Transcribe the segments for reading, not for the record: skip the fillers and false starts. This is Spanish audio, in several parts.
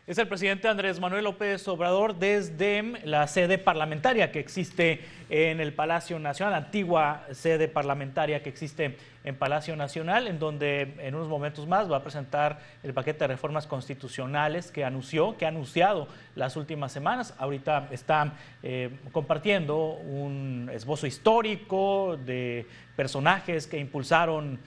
Es el presidente Andrés Manuel López Obrador desde la sede parlamentaria que existe en el Palacio Nacional, la antigua sede parlamentaria que existe en Palacio Nacional, en donde en unos momentos más va a presentar el paquete de reformas constitucionales que ha anunciado las últimas semanas. Ahorita está compartiendo un esbozo histórico de personajes que impulsaron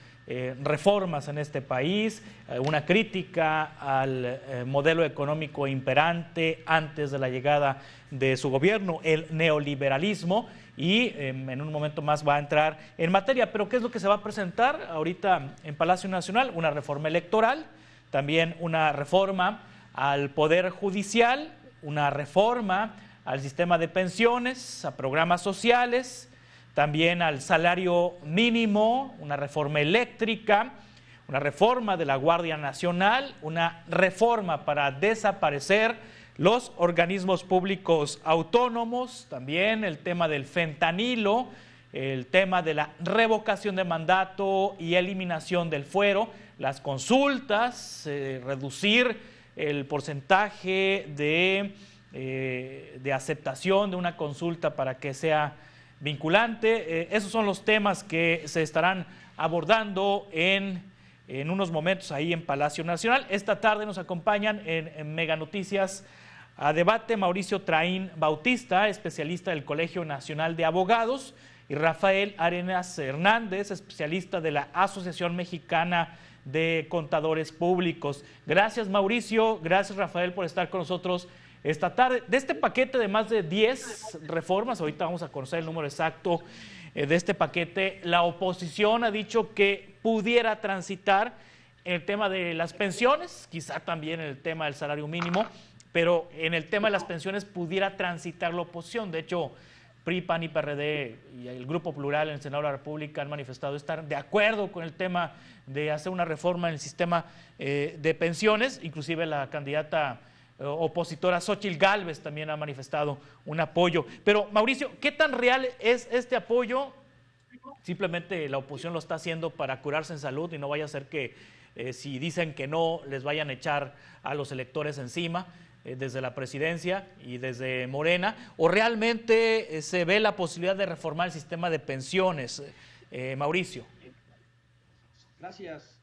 reformas en este país, una crítica al modelo económico imperante antes de la llegada de su gobierno, el neoliberalismo, y en un momento más va a entrar en materia. Pero ¿qué es lo que se va a presentar ahorita en Palacio Nacional? Una reforma electoral, también una reforma al Poder Judicial, una reforma al sistema de pensiones, a programas sociales, también al salario mínimo, una reforma eléctrica, una reforma de la Guardia Nacional, una reforma para desaparecer los organismos públicos autónomos, también el tema del fentanilo, el tema de la revocación de mandato y eliminación del fuero, las consultas, reducir el porcentaje de aceptación de una consulta para que sea vinculante. Esos son los temas que se estarán abordando en unos momentos ahí en Palacio Nacional. Esta tarde nos acompañan en Mega Noticias a debate Mauricio Traín Bautista, especialista del Colegio Nacional de Abogados, y Rafael Arenas Hernández, especialista de la Asociación Mexicana de Contadores Públicos. Gracias, Mauricio, gracias, Rafael, por estar con nosotros esta tarde. De este paquete de más de 10 reformas, ahorita vamos a conocer el número exacto de este paquete, la oposición ha dicho que pudiera transitar en el tema de las pensiones, quizá también en el tema del salario mínimo, pero en el tema de las pensiones pudiera transitar la oposición. De hecho, PRI, PAN y PRD y el Grupo Plural en el Senado de la República han manifestado estar de acuerdo con el tema de hacer una reforma en el sistema de pensiones. Inclusive la candidata opositora Xóchitl Gálvez también ha manifestado un apoyo. Pero, Mauricio, ¿qué tan real es este apoyo? Simplemente la oposición lo está haciendo para curarse en salud y no vaya a ser que si dicen que no, les vayan a echar a los electores encima desde la presidencia y desde Morena, o realmente se ve la posibilidad de reformar el sistema de pensiones. Mauricio. Gracias,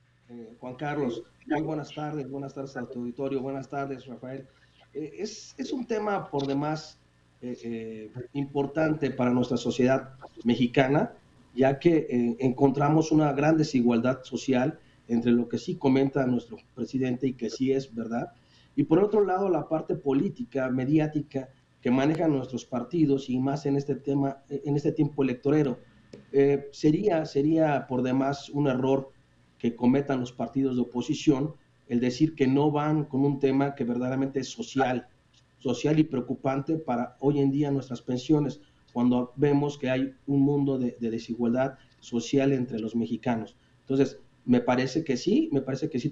Juan Carlos. Muy buenas tardes a tu auditorio, buenas tardes, Rafael. Es un tema por demás importante para nuestra sociedad mexicana, ya que encontramos una gran desigualdad social entre lo que sí comenta nuestro presidente y que sí es verdad, y por otro lado la parte política, mediática que manejan nuestros partidos y más en este tema, en este tiempo electorero. Sería por demás un error que cometan los partidos de oposición el decir que no van con un tema que verdaderamente es social y preocupante para hoy en día nuestras pensiones, cuando vemos que hay un mundo de desigualdad social entre los mexicanos. Entonces, me parece que sí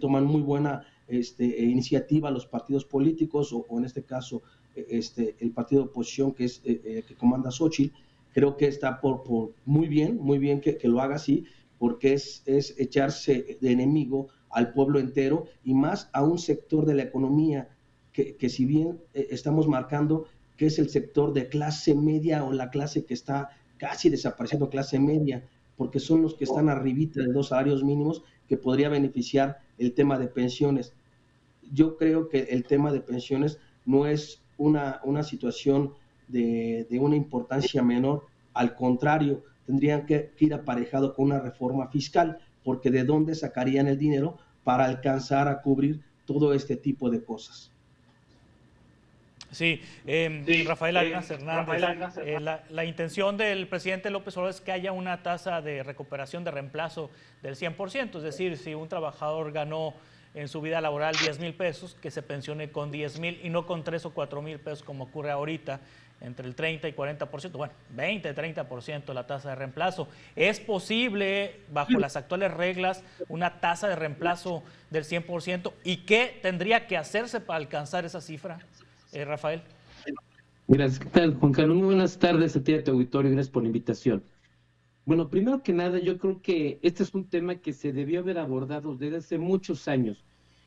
toman muy buena iniciativa los partidos políticos, o en este caso el partido de oposición que comanda Xóchitl. Creo que está por muy bien que lo haga así, porque es echarse de enemigo al pueblo entero y más a un sector de la economía que si bien estamos marcando que es el sector de clase media o la clase que está casi desapareciendo, clase media, porque son los que están arribita de 2 salarios mínimos, que podría beneficiar el tema de pensiones. Yo creo que el tema de pensiones no es una situación de una importancia menor, al contrario, tendrían que ir aparejado con una reforma fiscal, porque ¿de dónde sacarían el dinero para alcanzar a cubrir todo este tipo de cosas? Sí, Rafael Arenas Hernández, la intención del presidente López Obrador es que haya una tasa de recuperación de reemplazo del 100%, es decir, si un trabajador ganó en su vida laboral 10,000 pesos, que se pensione con 10,000 y no con 3 o 4,000 pesos como ocurre ahorita, entre el 30 y 40%, bueno, 20, 30% la tasa de reemplazo. ¿Es posible, bajo las actuales reglas, una tasa de reemplazo del 100%? ¿Y qué tendría que hacerse para alcanzar esa cifra, Rafael? Gracias. ¿Qué tal, Juan Carlos? Muy buenas tardes a ti y a tu auditorio. Gracias por la invitación. Bueno, primero que nada, yo creo que este es un tema que se debió haber abordado desde hace muchos años.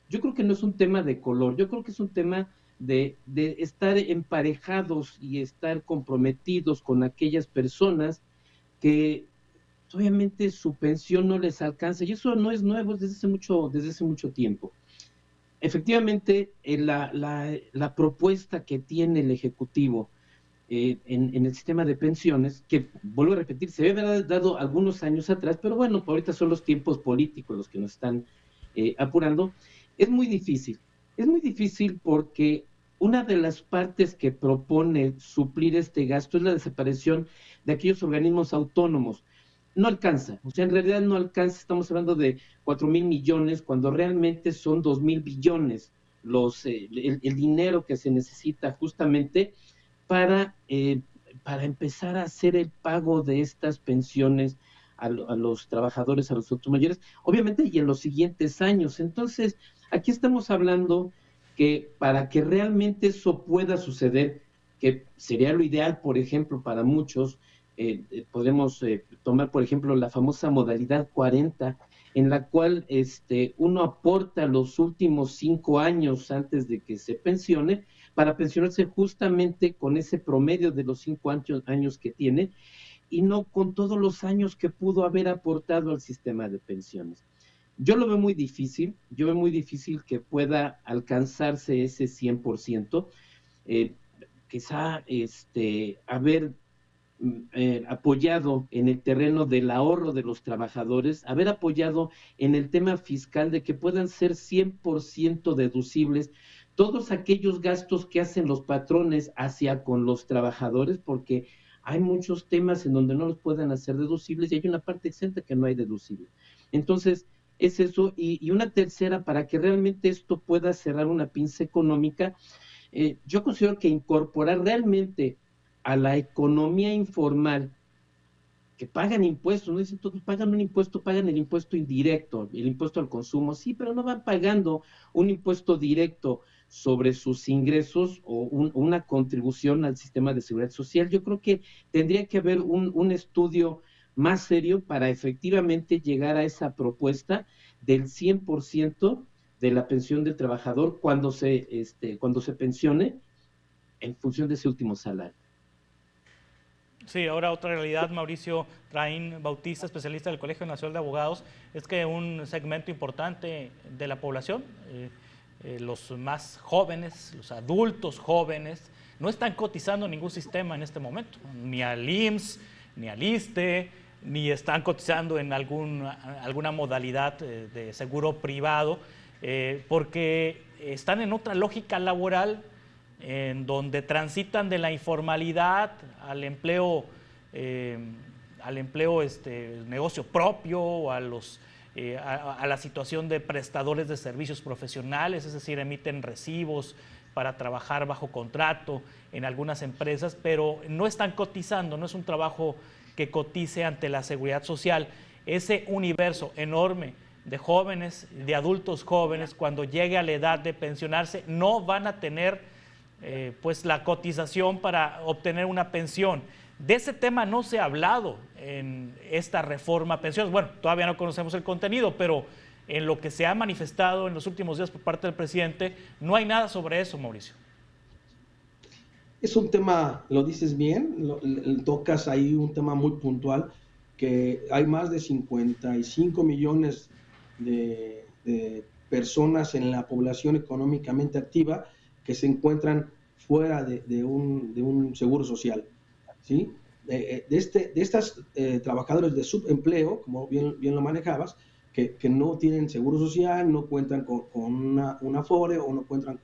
yo creo que no es un tema de color, yo creo que es un tema de estar emparejados y estar comprometidos con aquellas personas que obviamente su pensión no les alcanza, y eso no es nuevo, es desde hace mucho tiempo. Efectivamente, la propuesta que tiene el Ejecutivo en el sistema de pensiones, que vuelvo a repetir, se había dado algunos años atrás, pero bueno, ahorita son los tiempos políticos los que nos están apurando, es muy difícil. Es muy difícil porque una de las partes que propone suplir este gasto es la desaparición de aquellos organismos autónomos. No alcanza, o sea, en realidad no alcanza, estamos hablando de 4,000 millones, cuando realmente son 2,000 billones el dinero que se necesita justamente para, para empezar a hacer el pago de estas pensiones a los trabajadores, a los adultos mayores, obviamente, y en los siguientes años. Entonces, aquí estamos hablando que para que realmente eso pueda suceder, que sería lo ideal, por ejemplo, para muchos, podemos tomar, por ejemplo, la famosa modalidad 40, en la cual uno aporta los últimos 5 años antes de que se pensione, para pensionarse justamente con ese promedio de los 5 años que tiene, y no con todos los años que pudo haber aportado al sistema de pensiones. Yo lo veo muy difícil, yo veo muy difícil que pueda alcanzarse ese 100%, quizá haber apoyado en el terreno del ahorro de los trabajadores, haber apoyado en el tema fiscal de que puedan ser 100% deducibles todos aquellos gastos que hacen los patrones hacia con los trabajadores, porque hay muchos temas en donde no los pueden hacer deducibles y hay una parte exenta que no hay deducible. Entonces, es eso. Y una tercera, para que realmente esto pueda cerrar una pinza económica, yo considero que incorporar realmente a la economía informal, que pagan impuestos, no dicen todos pagan un impuesto, pagan el impuesto indirecto, el impuesto al consumo, sí, pero no van pagando un impuesto directo sobre sus ingresos o una contribución al sistema de seguridad social. Yo creo que tendría que haber un estudio más serio para efectivamente llegar a esa propuesta del 100% de la pensión del trabajador cuando se pensione en función de ese último salario. Sí, ahora otra realidad, Mauricio Traín Bautista, especialista del Colegio Nacional de Abogados, es que un segmento importante de la población, los más jóvenes, los adultos jóvenes, no están cotizando en ningún sistema en este momento, ni al IMSS, ni al ISSSTE, ni están cotizando en alguna modalidad de seguro privado, porque están en otra lógica laboral, en donde transitan de la informalidad al empleo negocio propio, a la situación de prestadores de servicios profesionales, es decir, emiten recibos para trabajar bajo contrato en algunas empresas, pero no están cotizando, no es un trabajo que cotice ante la seguridad social. Ese universo enorme de jóvenes, de adultos jóvenes, cuando llegue a la edad de pensionarse, no van a tener pues la cotización para obtener una pensión. De ese tema no se ha hablado en esta reforma a pensiones. Bueno, todavía no conocemos el contenido, pero en lo que se ha manifestado en los últimos días por parte del presidente, no hay nada sobre eso, Mauricio. Es un tema, lo dices bien, tocas ahí un tema muy puntual, que hay más de 55 millones de personas en la población económicamente activa que se encuentran fuera de un seguro social, ¿sí? De estas trabajadores de subempleo, como bien lo manejabas, que no tienen seguro social, no cuentan con una Afore o no cuentan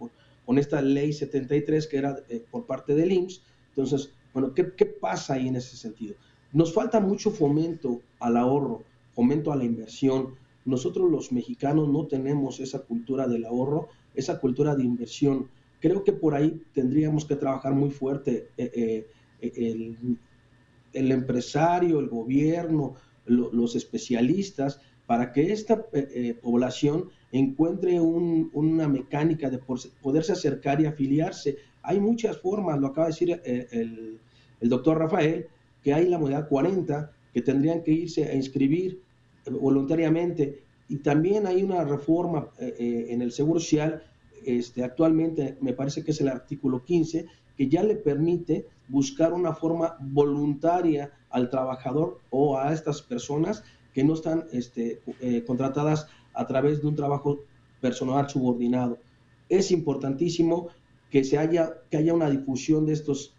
con esta ley 73 que era por parte del IMSS. Entonces, bueno, ¿qué pasa ahí en ese sentido? Nos falta mucho fomento al ahorro, fomento a la inversión. Nosotros los mexicanos no tenemos esa cultura del ahorro, esa cultura de inversión. Creo que por ahí tendríamos que trabajar muy fuerte el empresario, el gobierno, los especialistas, para que esta población encuentre una mecánica de poderse acercar y afiliarse. Hay muchas formas, lo acaba de decir el doctor Rafael, que hay la modalidad 40, que tendrían que irse a inscribir voluntariamente, Y también hay una reforma en el Seguro Social, actualmente me parece que es el artículo 15, que ya le permite buscar una forma voluntaria al trabajador o a estas personas que no están contratadas a través de un trabajo personal subordinado. Es importantísimo que haya una difusión de estos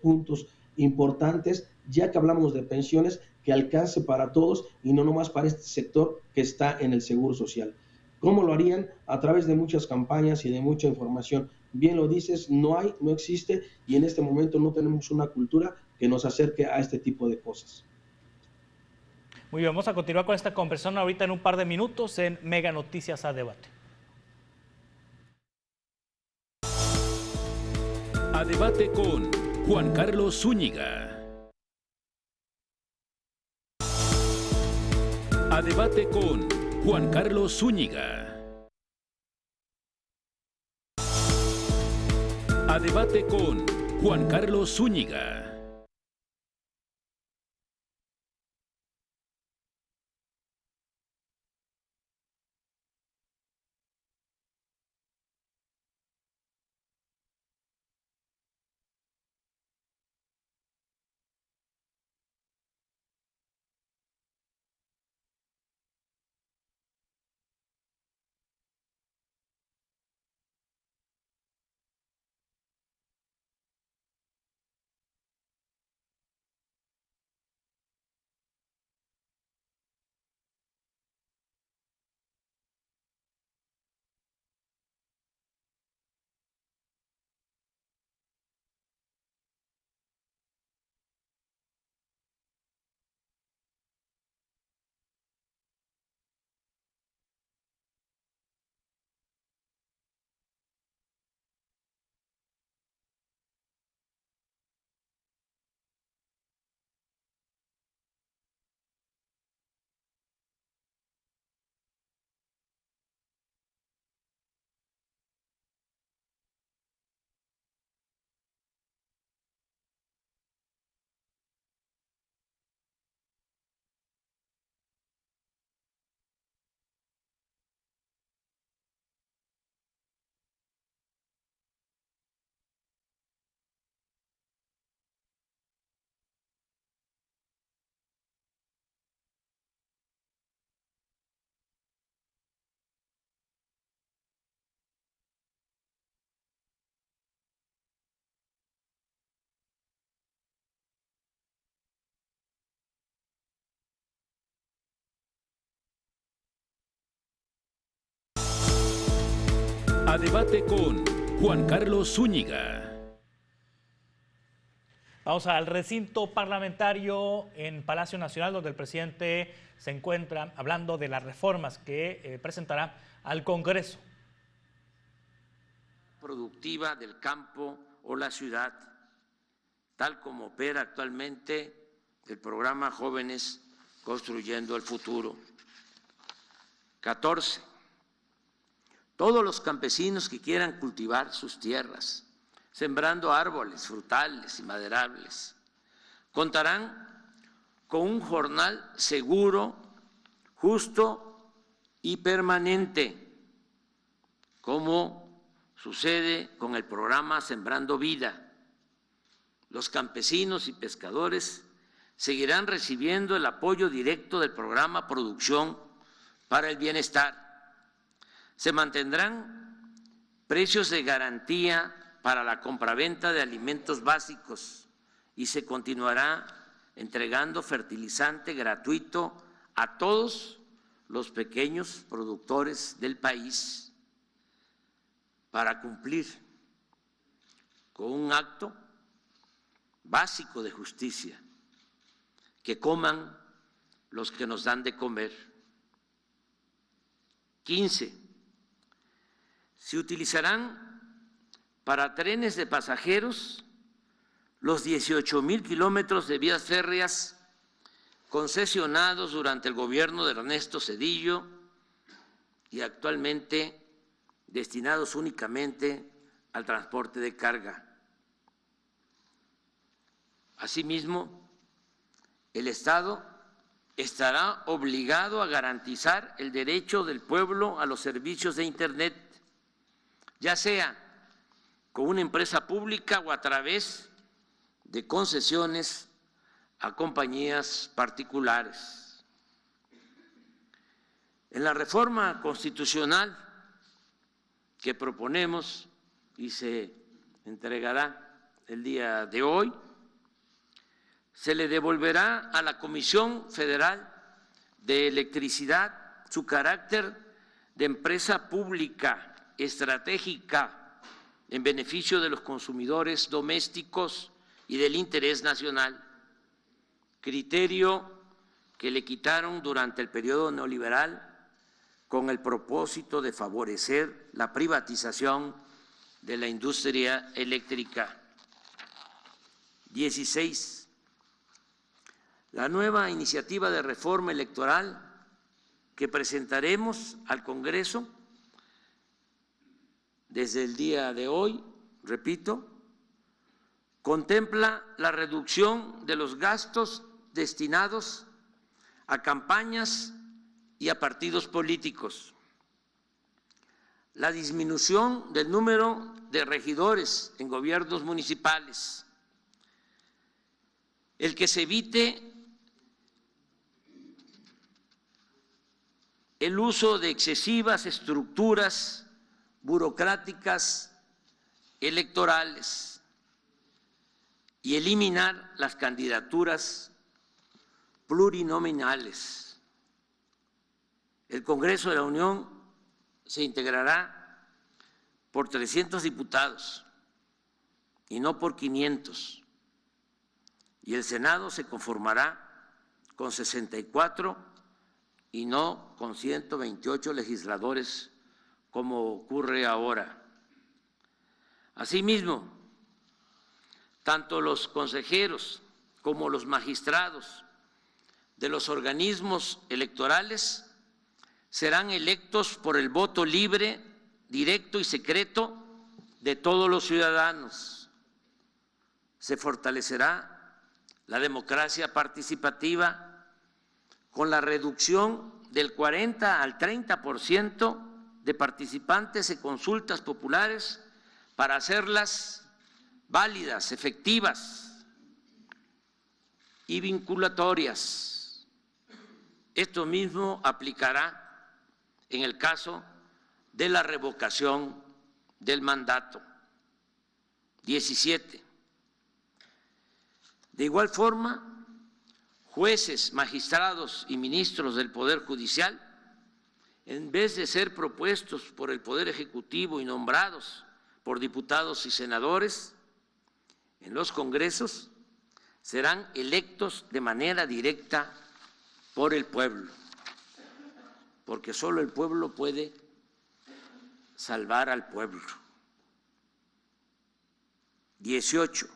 puntos importantes, ya que hablamos de pensiones, que alcance para todos y no nomás para este sector que está en el Seguro Social. ¿Cómo lo harían? A través de muchas campañas y de mucha información. Bien lo dices, no existe, y en este momento no tenemos una cultura que nos acerque a este tipo de cosas. Muy bien, vamos a continuar con esta conversación ahorita en un par de minutos en Mega Noticias a Debate. A Debate con Juan Carlos Zúñiga. A Debate con Juan Carlos Zúñiga. A Debate con Juan Carlos Zúñiga. A Debate con Juan Carlos Zúñiga. Vamos al recinto parlamentario en Palacio Nacional, donde el presidente se encuentra hablando de las reformas que presentará al Congreso. Productiva del campo o la ciudad, tal como opera actualmente el programa Jóvenes Construyendo el Futuro. 14. Todos los campesinos que quieran cultivar sus tierras, sembrando árboles, frutales y maderables, contarán con un jornal seguro, justo y permanente, como sucede con el programa Sembrando Vida. Los campesinos y pescadores seguirán recibiendo el apoyo directo del programa Producción para el Bienestar. Se mantendrán precios de garantía para la compraventa de alimentos básicos y se continuará entregando fertilizante gratuito a todos los pequeños productores del país para cumplir con un acto básico de justicia: que coman los que nos dan de comer. 15. Se utilizarán para trenes de pasajeros los 18,000 kilómetros de vías férreas concesionados durante el gobierno de Ernesto Zedillo y actualmente destinados únicamente al transporte de carga. Asimismo, el Estado estará obligado a garantizar el derecho del pueblo a los servicios de Internet, ya sea con una empresa pública o a través de concesiones a compañías particulares. En la reforma constitucional que proponemos y se entregará el día de hoy, se le devolverá a la Comisión Federal de Electricidad su carácter de empresa pública estratégica en beneficio de los consumidores domésticos y del interés nacional, criterio que le quitaron durante el periodo neoliberal con el propósito de favorecer la privatización de la industria eléctrica. 16. La nueva iniciativa de reforma electoral que presentaremos al Congreso desde el día de hoy, repito, contempla la reducción de los gastos destinados a campañas y a partidos políticos, la disminución del número de regidores en gobiernos municipales, el que se evite el uso de excesivas estructuras burocráticas electorales y eliminar las candidaturas plurinominales. El Congreso de la Unión se integrará por 300 diputados y no por 500, y el Senado se conformará con 64 y no con 128 legisladores como ocurre ahora. Asimismo, tanto los consejeros como los magistrados de los organismos electorales serán electos por el voto libre, directo y secreto de todos los ciudadanos. Se fortalecerá la democracia participativa con la reducción del 40 al 30% de participantes en consultas populares para hacerlas válidas, efectivas y vinculatorias. Esto mismo aplicará en el caso de la revocación del mandato. 17. De igual forma, jueces, magistrados y ministros del Poder Judicial, en vez de ser propuestos por el Poder Ejecutivo y nombrados por diputados y senadores en los congresos, serán electos de manera directa por el pueblo, porque solo el pueblo puede salvar al pueblo. 18.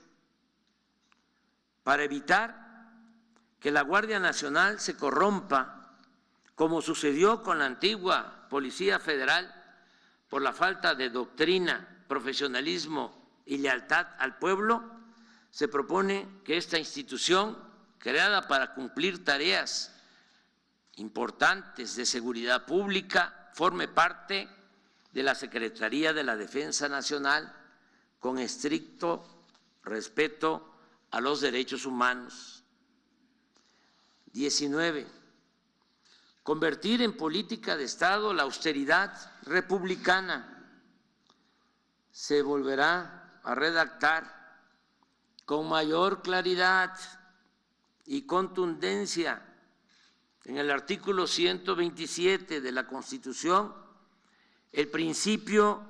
Para evitar que la Guardia Nacional se corrompa, como sucedió con la antigua Policía Federal, por la falta de doctrina, profesionalismo y lealtad al pueblo, se propone que esta institución, creada para cumplir tareas importantes de seguridad pública, forme parte de la Secretaría de la Defensa Nacional, con estricto respeto a los derechos humanos. 19. Convertir en política de Estado la austeridad republicana. Se volverá a redactar con mayor claridad y contundencia en el artículo 127 de la Constitución el principio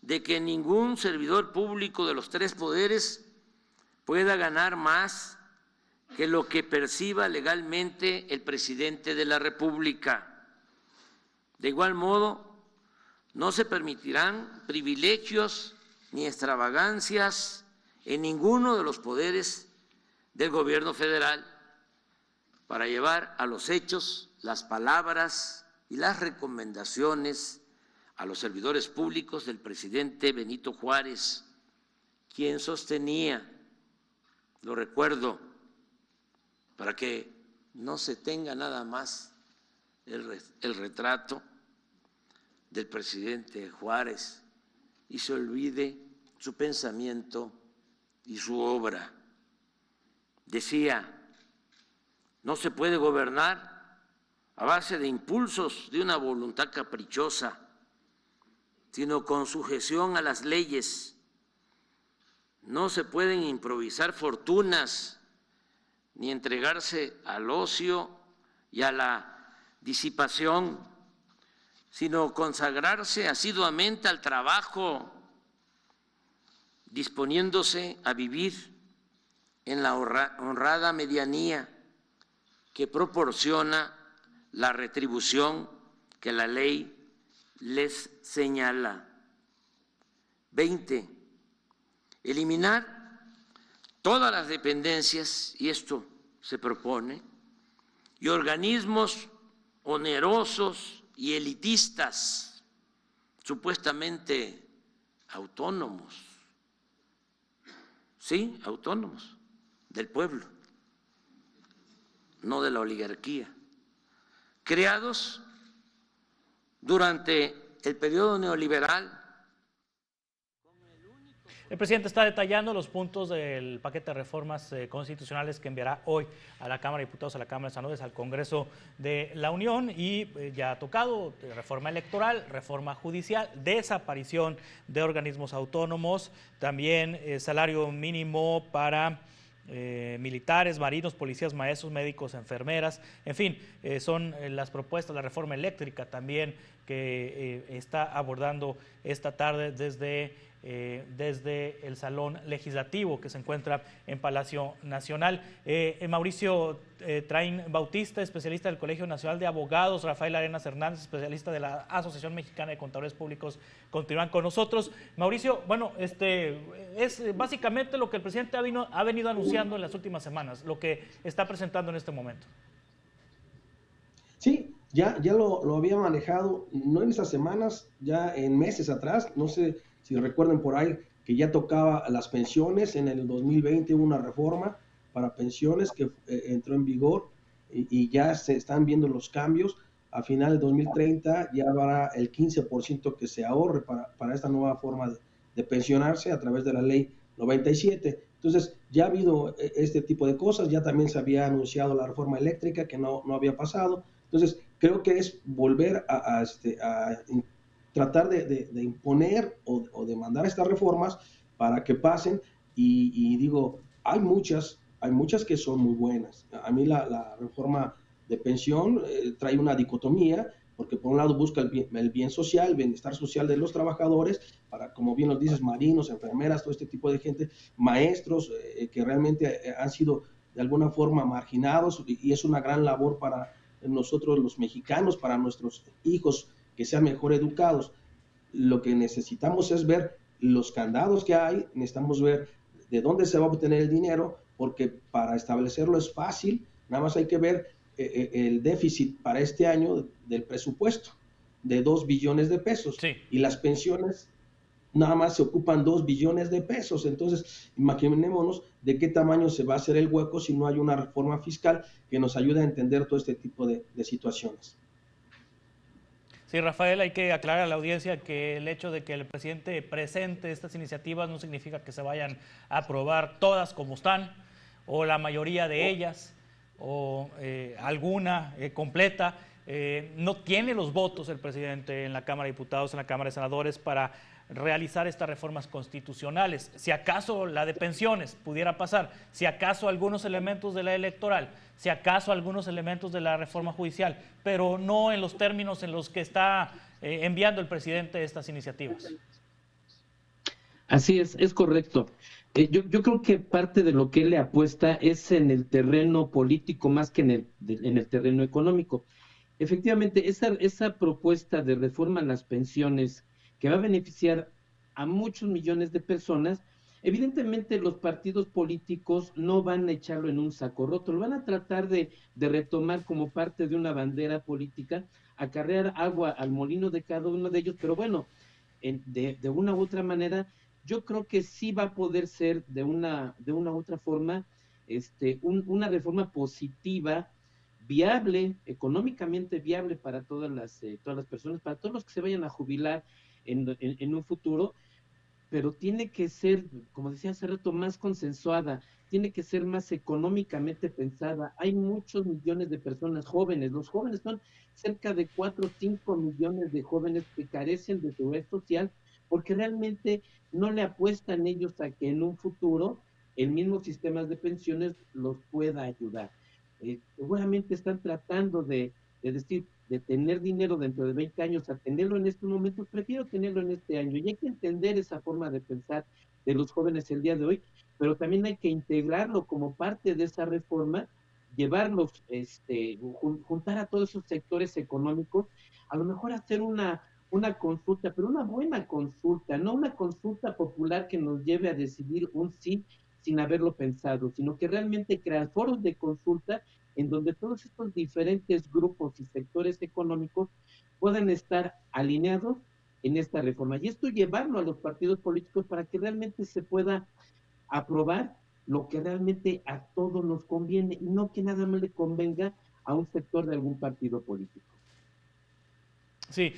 de que ningún servidor público de los tres poderes pueda ganar más que lo que perciba legalmente el presidente de la República. De igual modo, no se permitirán privilegios ni extravagancias en ninguno de los poderes del gobierno federal para llevar a los hechos las palabras y las recomendaciones a los servidores públicos del presidente Benito Juárez, quien sostenía, lo recuerdo, para que no se tenga nada más el retrato del presidente Juárez y se olvide su pensamiento y su obra. Decía, no se puede gobernar a base de impulsos de una voluntad caprichosa, sino con sujeción a las leyes. No se pueden improvisar fortunas ni entregarse al ocio y a la disipación, sino consagrarse asiduamente al trabajo, disponiéndose a vivir en la honrada medianía que proporciona la retribución que la ley les señala. 20. Eliminar todas las dependencias, y esto se propone, y organismos onerosos y elitistas, supuestamente autónomos, sí, autónomos, del pueblo, no de la oligarquía, creados durante el periodo neoliberal. El presidente está detallando los puntos del paquete de reformas constitucionales que enviará hoy a la Cámara de Diputados, a la Cámara de Senadores, al Congreso de la Unión, y ya ha tocado reforma electoral, reforma judicial, desaparición de organismos autónomos, también salario mínimo para militares, marinos, policías, maestros, médicos, enfermeras, en fin, son las propuestas, la reforma eléctrica también que está abordando esta tarde desde el Salón Legislativo que se encuentra en Palacio Nacional. Mauricio Traín Bautista, especialista del Colegio Nacional de Abogados, Rafael Arenas Hernández, especialista de la Asociación Mexicana de Contadores Públicos, continúan con nosotros. Mauricio, bueno, es básicamente lo que el presidente ha venido anunciando en las últimas semanas, lo que está presentando en este momento. Sí, ya lo había manejado, no en esas semanas, ya en meses atrás, no sé si recuerden por ahí que ya tocaba las pensiones. En el 2020 hubo una reforma para pensiones que entró en vigor y ya se están viendo los cambios. A final del 2030 ya habrá el 15% que se ahorre para esta nueva forma de pensionarse a través de la ley 97. Entonces ya ha habido este tipo de cosas, ya también se había anunciado la reforma eléctrica que no había pasado. Entonces creo que es volver a tratar de imponer o de mandar estas reformas para que pasen y digo, hay muchas que son muy buenas. A mí la reforma de pensión trae una dicotomía, porque por un lado busca el bien social, el bienestar social de los trabajadores, para, como bien nos dices, marinos, enfermeras, todo este tipo de gente, maestros que realmente han sido de alguna forma marginados, y es una gran labor para nosotros los mexicanos, para nuestros hijos, que sean mejor educados. Lo que necesitamos es ver los candados que hay, necesitamos ver de dónde se va a obtener el dinero, porque para establecerlo es fácil, nada más hay que ver el déficit para este año del presupuesto, de 2 billones de pesos, sí. Y las pensiones nada más se ocupan 2 billones de pesos, entonces imaginémonos de qué tamaño se va a hacer el hueco si no hay una reforma fiscal que nos ayude a entender todo este tipo de situaciones. Sí, Rafael, hay que aclarar a la audiencia que el hecho de que el presidente presente estas iniciativas no significa que se vayan a aprobar todas como están, o la mayoría de ellas, o alguna completa. No tiene los votos el presidente en la Cámara de Diputados, en la Cámara de Senadores para realizar estas reformas constitucionales. Si acaso la de pensiones pudiera pasar, si acaso algunos elementos de la electoral, si acaso algunos elementos de la reforma judicial, pero no en los términos en los que está enviando el presidente estas iniciativas. Así es correcto. Yo creo que parte de lo que él le apuesta es en el terreno político más que en el terreno económico. Efectivamente, esa propuesta de reforma a las pensiones que va a beneficiar a muchos millones de personas, evidentemente los partidos políticos no van a echarlo en un saco roto, lo van a tratar de retomar como parte de una bandera política, acarrear agua al molino de cada uno de ellos, pero bueno, de una u otra manera, yo creo que sí va a poder ser de una u otra forma una reforma positiva viable, económicamente viable para todas las personas, para todos los que se vayan a jubilar en un futuro, pero tiene que ser, como decía hace rato, más consensuada, tiene que ser más económicamente pensada. Hay muchos millones de personas jóvenes, los jóvenes son cerca de 4 o 5 millones de jóvenes que carecen de seguridad social porque realmente no le apuestan ellos a que en un futuro el mismo sistema de pensiones los pueda ayudar. Seguramente están tratando de decir, de tener dinero dentro de 20 años a tenerlo en estos momentos, prefiero tenerlo en este año. Y hay que entender esa forma de pensar de los jóvenes el día de hoy, pero también hay que integrarlo como parte de esa reforma, llevarlos, juntar a todos esos sectores económicos, a lo mejor hacer una consulta, pero una buena consulta, no una consulta popular que nos lleve a decidir un sí sin haberlo pensado, sino que realmente crear foros de consulta en donde todos estos diferentes grupos y sectores económicos puedan estar alineados en esta reforma. Y esto llevarlo a los partidos políticos para que realmente se pueda aprobar lo que realmente a todos nos conviene y no que nada más le convenga a un sector de algún partido político. Sí,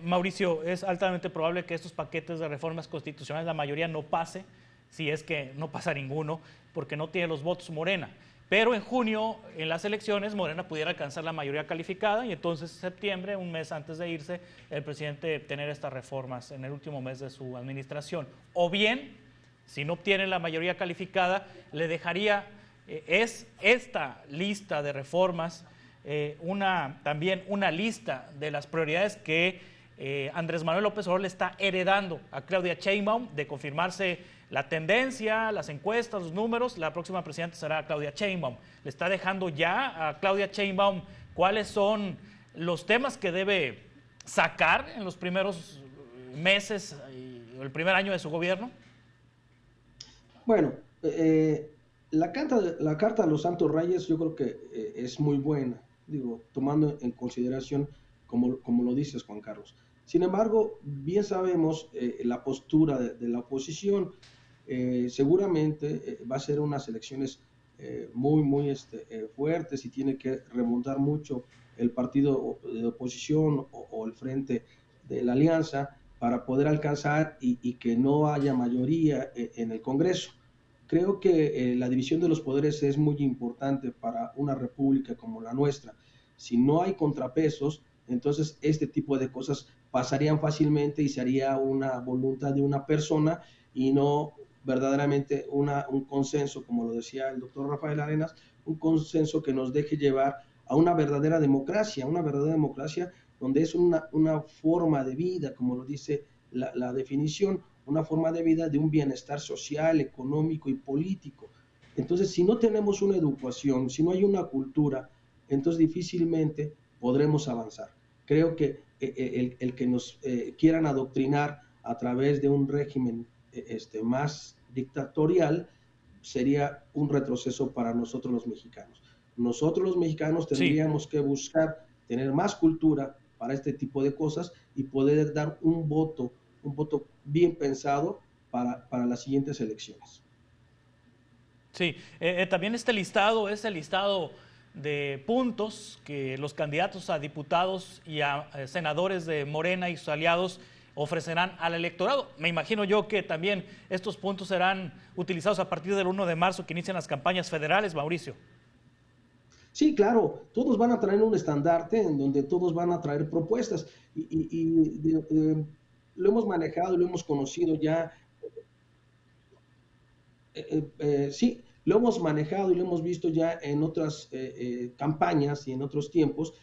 Mauricio, es altamente probable que estos paquetes de reformas constitucionales, la mayoría no pase, si es que no pasa ninguno, porque no tiene los votos Morena. Pero en junio, en las elecciones, Morena pudiera alcanzar la mayoría calificada y entonces en septiembre, un mes antes de irse, el presidente tener estas reformas en el último mes de su administración. O bien, si no obtiene la mayoría calificada, le dejaría esta lista de reformas también una lista de las prioridades que Andrés Manuel López Obrador le está heredando a Claudia Sheinbaum. De confirmarse la tendencia, las encuestas, los números, la próxima presidenta será Claudia Sheinbaum. Le está dejando ya a Claudia Sheinbaum cuáles son los temas que debe sacar en los primeros meses y el primer año de su gobierno. Bueno, la carta de los Santos Reyes yo creo que es muy buena, digo, tomando en consideración, como lo dices, Juan Carlos. Sin embargo, bien sabemos la postura de la oposición. Seguramente va a ser unas elecciones muy fuertes y tiene que remontar mucho el partido de oposición o el frente de la alianza para poder alcanzar y que no haya mayoría en el Congreso. Creo que la división de los poderes es muy importante para una república como la nuestra. Si no hay contrapesos, entonces este tipo de cosas pasarían fácilmente y sería una voluntad de una persona y no verdaderamente un consenso, como lo decía el doctor Rafael Arenas, un consenso que nos deje llevar a una verdadera democracia donde es una forma de vida, como lo dice la definición, una forma de vida de un bienestar social, económico y político. Entonces, si no tenemos una educación, si no hay una cultura, entonces difícilmente podremos avanzar. Creo que el que nos quieran adoctrinar a través de un régimen más dictatorial sería un retroceso para nosotros los mexicanos. Nosotros los mexicanos tendríamos que buscar tener más cultura para este tipo de cosas y poder dar un voto bien pensado para las siguientes elecciones. Sí, también este listado es el listado de puntos que los candidatos a diputados y a senadores de Morena y sus aliados ofrecerán al electorado. Me imagino yo que también estos puntos serán utilizados a partir del 1 de marzo que inician las campañas federales, Mauricio. Sí, claro, todos van a traer un estandarte en donde todos van a traer propuestas lo hemos manejado, lo hemos conocido ya. Sí, lo hemos manejado y lo hemos visto ya en otras campañas y en otros tiempos,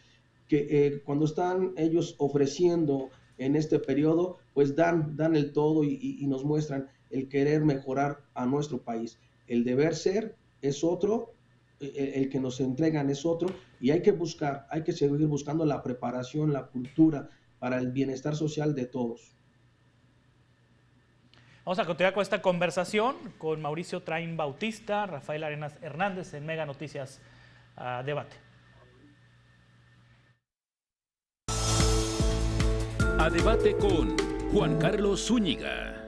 que cuando están ellos ofreciendo en este periodo, pues dan el todo y nos muestran el querer mejorar a nuestro país. El deber ser es otro, el que nos entregan es otro, y hay que seguir buscando la preparación, la cultura para el bienestar social de todos. Vamos a continuar con esta conversación con Mauricio Train Bautista, Rafael Arenas Hernández en Mega Noticias Debate. A Debate con Juan Carlos Zúñiga.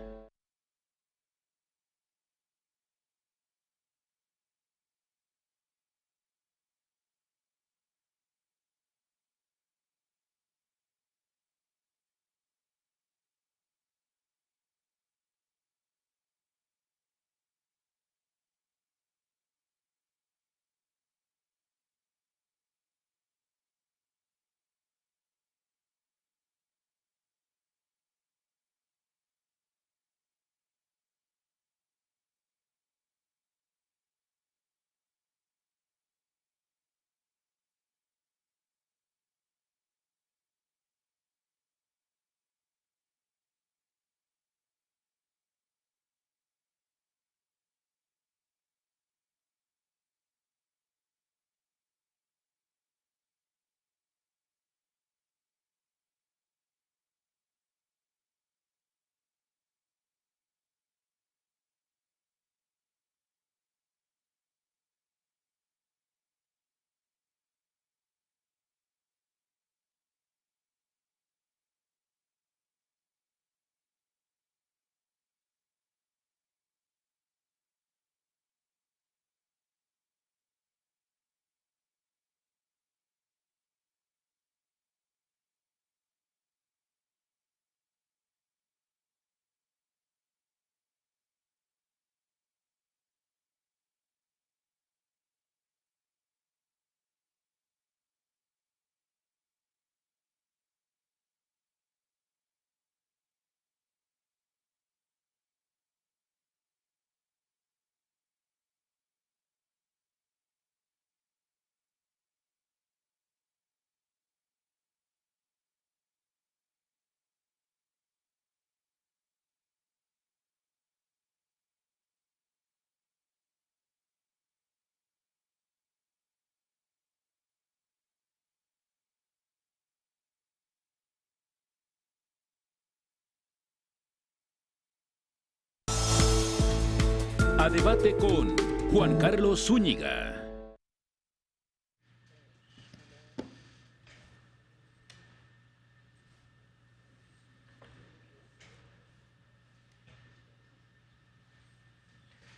A Debate con Juan Carlos Zúñiga.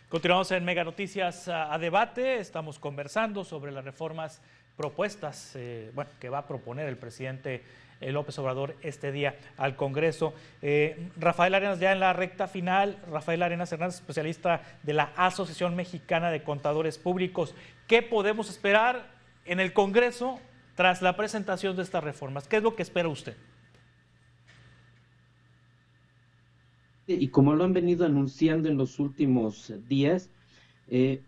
Continuamos en Mega Noticias a Debate. Estamos conversando sobre las reformas propuestas, que va a proponer el presidente López Obrador este día al Congreso. Rafael Arenas, ya en la recta final. Rafael Arenas Hernández, especialista de la Asociación Mexicana de Contadores Públicos. ¿Qué podemos esperar en el Congreso tras la presentación de estas reformas? ¿Qué es lo que espera usted? Y como lo han venido anunciando en los últimos días,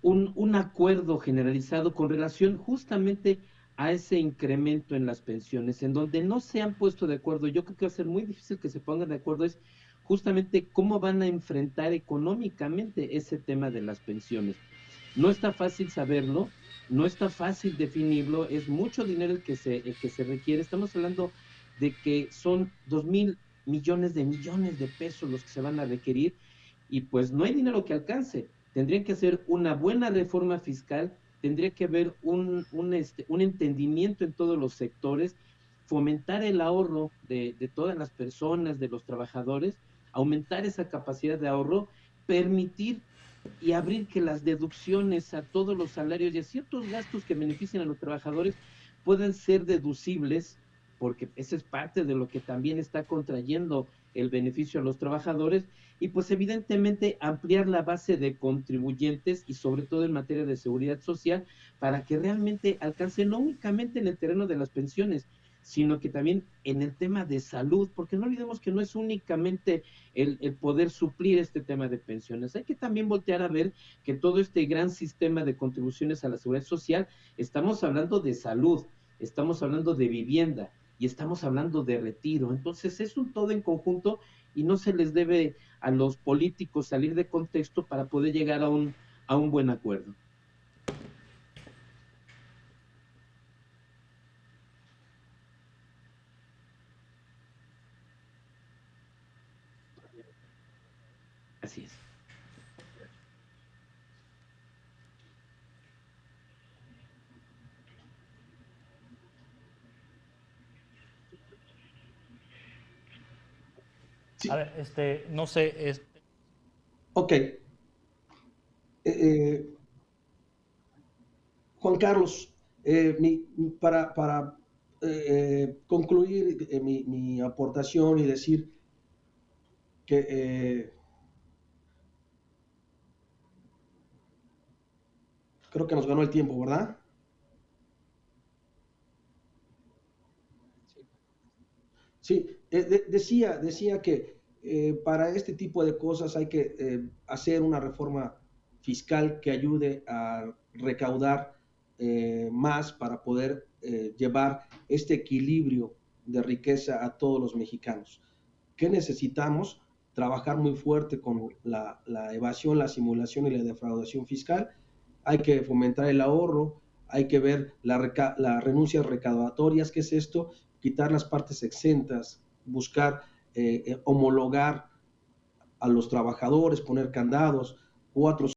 un acuerdo generalizado con relación justamente a ese incremento en las pensiones, en donde no se han puesto de acuerdo. Yo creo que va a ser muy difícil que se pongan de acuerdo, es justamente cómo van a enfrentar económicamente ese tema de las pensiones. No está fácil saberlo, no está fácil definirlo, es mucho dinero el que se requiere. Estamos hablando de que son 2,000 millones de pesos los que se van a requerir, y pues no hay dinero que alcance. Tendrían que hacer una buena reforma fiscal, tendría que haber un entendimiento en todos los sectores, fomentar el ahorro de todas las personas, de los trabajadores, aumentar esa capacidad de ahorro, permitir y abrir que las deducciones a todos los salarios y a ciertos gastos que benefician a los trabajadores puedan ser deducibles, porque esa es parte de lo que también está contrayendo el beneficio a los trabajadores, y pues evidentemente ampliar la base de contribuyentes y sobre todo en materia de seguridad social, para que realmente alcance no únicamente en el terreno de las pensiones, sino que también en el tema de salud, porque no olvidemos que no es únicamente el poder suplir este tema de pensiones, hay que también voltear a ver que todo este gran sistema de contribuciones a la seguridad social, estamos hablando de salud, estamos hablando de vivienda, y estamos hablando de retiro. Entonces es un todo en conjunto y no se les debe a los políticos salir de contexto para poder llegar a un buen acuerdo. Así es. Sí. A ver, no sé. Ok. Juan Carlos, para concluir mi aportación y decir que creo que nos ganó el tiempo, ¿verdad? Sí, decía que para este tipo de cosas hay que hacer una reforma fiscal que ayude a recaudar más para poder llevar este equilibrio de riqueza a todos los mexicanos. ¿Qué necesitamos? Trabajar muy fuerte con la evasión, la simulación y la defraudación fiscal. Hay que fomentar el ahorro, hay que ver las renuncias recaudatorias, ¿qué es esto? Quitar las partes exentas, buscar homologar a los trabajadores, poner candados, 4